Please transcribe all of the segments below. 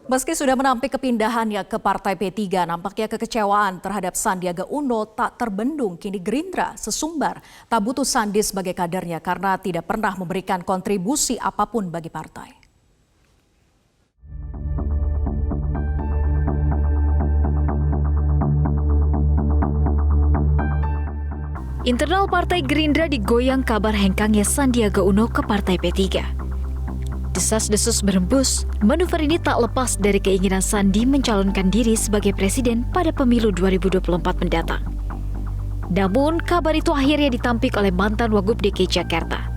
Meski sudah menampik kepindahannya ke Partai P3, nampaknya kekecewaan terhadap Sandiaga Uno tak terbendung. Kini Gerindra sesumbar tak butuh Sandi sebagai kadernya karena tidak pernah memberikan kontribusi apapun bagi partai. Internal Partai Gerindra digoyang kabar hengkangnya Sandiaga Uno ke Partai P3. Desas-desus berembus, manuver ini tak lepas dari keinginan Sandi mencalonkan diri sebagai presiden pada pemilu 2024 mendatang. Namun, kabar itu akhirnya ditampik oleh mantan Wagub DKI Jakarta.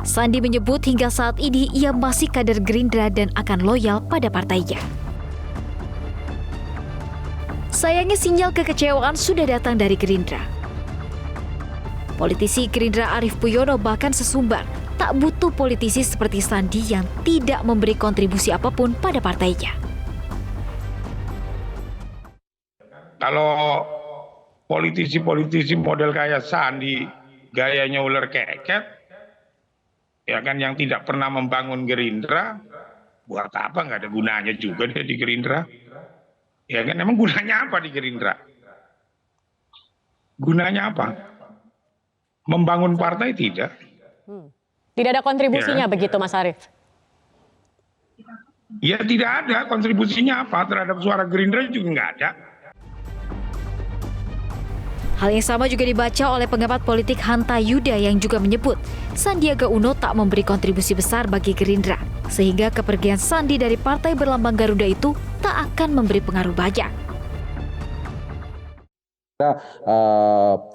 Sandi menyebut hingga saat ini ia masih kader Gerindra dan akan loyal pada partainya. Sayangnya sinyal kekecewaan sudah datang dari Gerindra. Politisi Gerindra Arief Puyono bahkan sesumbar tak butuh politisi seperti Sandi yang tidak memberi kontribusi apapun pada partainya. Kalau politisi-politisi model kayak Sandi, gayanya ular keket, ya kan, yang tidak pernah membangun Gerindra, buat apa, nggak ada gunanya juga dia di Gerindra. Ya kan, emang gunanya apa di Gerindra? Gunanya apa? Membangun partai tidak. Tidak ada kontribusinya begitu Mas Arief? Ya tidak ada kontribusinya apa terhadap suara Gerindra juga nggak ada. Hal yang sama juga dibaca oleh pengamat politik Hanta Yuda yang juga menyebut Sandiaga Uno tak memberi kontribusi besar bagi Gerindra, sehingga kepergian Sandi dari partai berlambang Garuda itu tak akan memberi pengaruh banyak.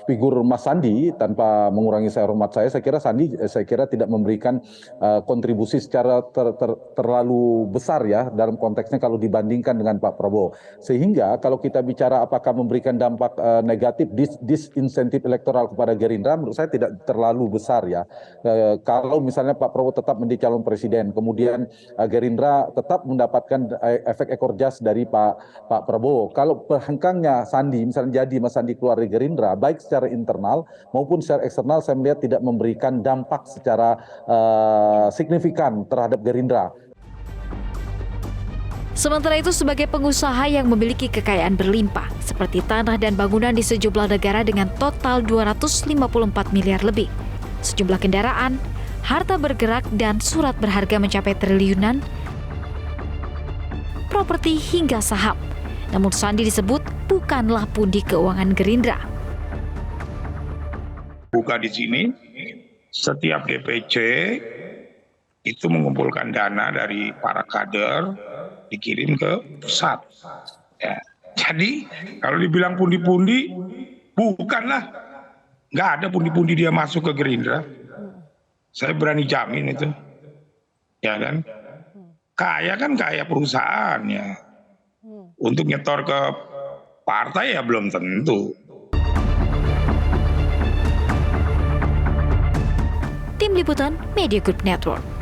Figur Mas Sandi, tanpa mengurangi hormat saya kira Sandi tidak memberikan kontribusi secara terlalu besar ya dalam konteksnya kalau dibandingkan dengan Pak Prabowo. Sehingga kalau kita bicara apakah memberikan dampak negatif disinsentif elektoral kepada Gerindra, menurut saya tidak terlalu besar ya. Kalau misalnya Pak Prabowo tetap menjadi calon presiden, kemudian Gerindra tetap mendapatkan efek ekor jas dari Pak Prabowo. Kalau hengkangnya Sandi misalnya jadi Mas Sandi keluar dari Gerindra, baik secara internal maupun secara eksternal, saya melihat tidak memberikan dampak secara signifikan terhadap Gerindra. Sementara itu, sebagai pengusaha yang memiliki kekayaan berlimpah, seperti tanah dan bangunan di sejumlah negara dengan total 254 miliar lebih, sejumlah kendaraan, harta bergerak, dan surat berharga mencapai triliunan, properti hingga saham. Namun Sandi disebut bukanlah pundi keuangan Gerindra. Buka di sini, setiap DPC itu mengumpulkan dana dari para kader, dikirim ke pusat. Ya. Jadi kalau dibilang pundi-pundi, bukanlah. Nggak ada pundi-pundi dia masuk ke Gerindra. Saya berani jamin itu. Ya kan? Kaya kan kaya perusahaannya. Untuk nyetor ke partai ya belum tentu. Tim Liputan Media Group Network.